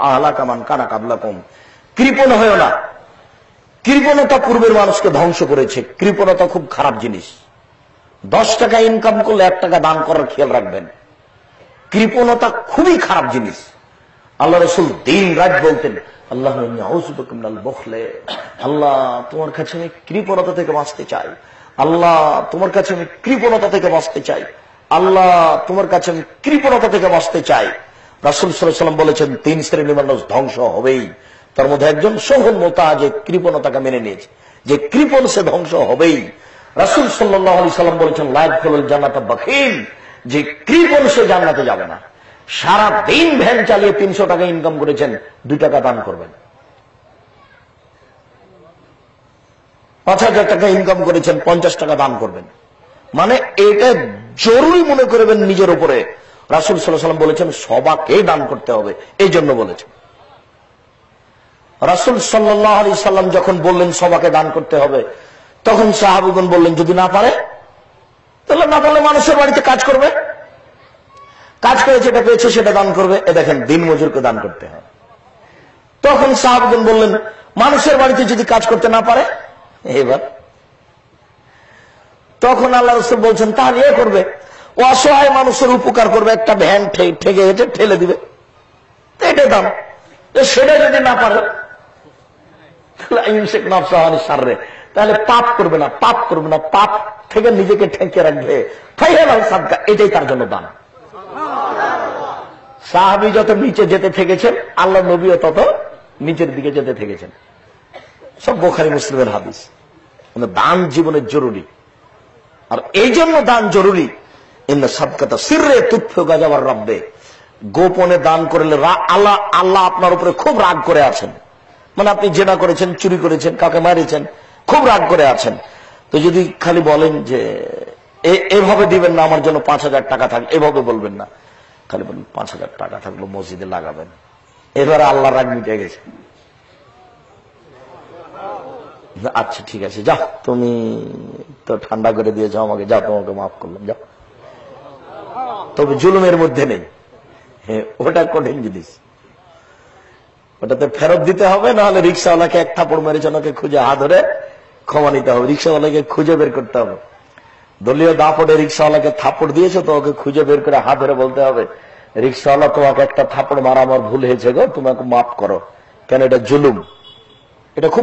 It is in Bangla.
আহলাকা মান কানা কাবলাকুম, কৃপণ হয়েও না। কৃপণতা পূর্বের মানুষকে ধ্বংস করেছে। কৃপণতা খুব খারাপ জিনিস। 10 টাকা ইনকাম করলে 1 টাকা দান করার খেয়াল রাখবেন। কৃপণতা খুবই খারাপ জিনিস। আল্লাহ রাসূল দিন রাত বলতেন, আল্লাহ আউযু বিকা মিনাল বুখলে, আল্লাহ তোমার কাছে আমি কৃপণতা থেকে বাঁচতে চাই, আল্লাহ তোমার কাছে আমি কৃপণতা থেকে বাঁচতে চাই, আল্লাহ তোমার কাছে আমি কৃপণতা থেকে বাঁচতে চাই। রাসূল সাল্লাল্লাহু আলাইহি ওয়াসাল্লাম বলেছেন 3 শ্রেণীর মানুষ ধ্বংস হবেই। তার মধ্যে একজন সোহন মোতা, যে কৃপণতাকে মেনে নিয়েছে, যে কৃপণ সে ধ্বংস হবেই। রাসূল সাল্লাল্লাহু আলাইহি ওয়াসাল্লাম বলেছেন লা ইয়াদখুলুল জান্নাতা বাখিল, যে কৃপণ সে জান্নাতে যাবে না। সারা দিন ভ্যান চালিয়ে 300 টাকা ইনকাম করেছেন, 2 টাকা দান করবেন। 5000 টাকা ইনকাম করেছেন, 50 টাকা দান করবেন। মানে এটা জরুরি মনে করবেন নিজের উপরে। রাসূল সাল্লাল্লাহু আলাইহি ওয়াসাল্লাম বলেছেন সবাকে দান করতে হবে, এই জন্য বলেছেন। রাসূল সাল্লাল্লাহু আলাইহি ওয়াসাল্লাম যখন বললেন সবাকে দান করতে হবে, তখন সাহাবীগণ বললেন যদি না পারে, তাহলে না পারলে মানুষের বাড়িতে কাজ করবে, কাজ করে যেটা পেয়েছে সেটা দান করবে। এ দেখেন দিন মজুরকে দান করতে হয়। তখন সাহাবীগণ বললেন মানুষের বাড়িতে যদি কাজ করতে না পারে, এবার তখন আল্লাহ রাসূল বলছেন তাহলে এ করবে, অসহায় মানুষের উপকার করবে, একটা ভ্যান ঠেকে হেঁটে ঠেলে দিবে, এটা দাম। সেটা যদি না পারে তাহলে পাপ করবে না, পাপ করবে না, পাপ থেকে নিজেকে ঠেকে রাখবে, এটাই তার জন্য দান। সাহাবী যত নিচে যেতে থেকেছেন, আল্লাহ নবীও তত নিচের দিকে যেতে থেকেছেন। সব বুখারী মুসলিমের হাদিস। মানে দান জীবনের জরুরি। আর এই জন্য দান জরুরি, ইন্না সাদকাতা সিররে তুতফু গাযাবার রাব্বে, গোপনে দান করলে আল্লাহ আপনার উপরে খুব রাগ করে আছেন। মানে আপনি জেনা করেছেন, চুরি করেছেন, কাকে মারিয়েছেন, খুব রাগ করে আছেন। তো যদি খালি বলেন যে এভাবে দিবেন না, আমার জন্য 5000 টাকা থাক, এভাবে বলবেন না, খালি বলবেন 5000 টাকা থাকলো মসজিদে লাগাবেন, এবারে আল্লাহ রাগ মিটে গেছে। আচ্ছা ঠিক আছে, যাও, তুমি তো ঠান্ডা করে দিয়েছো আমাকে, যাও, তোমাকে মাফ করলাম, যাও। তবে জুলুমের মধ্যে নেই, ওটা কঠিন জিনিস, ওটাতে ফেরত দিতে হবে, নাহলে রিক্সাওয়ালাকে এক থাপড় মেরেছে, ওনাকে খুঁজে হাত ধরে ক্ষমা নিতে হবে। রিক্সাওয়ালাকে খুঁজে বের করতে হবে। দলীয় দাপটে রিক্সাওয়ালাকে থাপড় দিয়েছে, তো ওকে খুঁজে বের করে হাত ধরে বলতে হবে, রিক্সাওয়ালা তোমাকে একটা থাপড় মারা আমার ভুল হয়েছে গো, তোমাকে মাফ করো, কেন এটা জুলুম। এটা খুব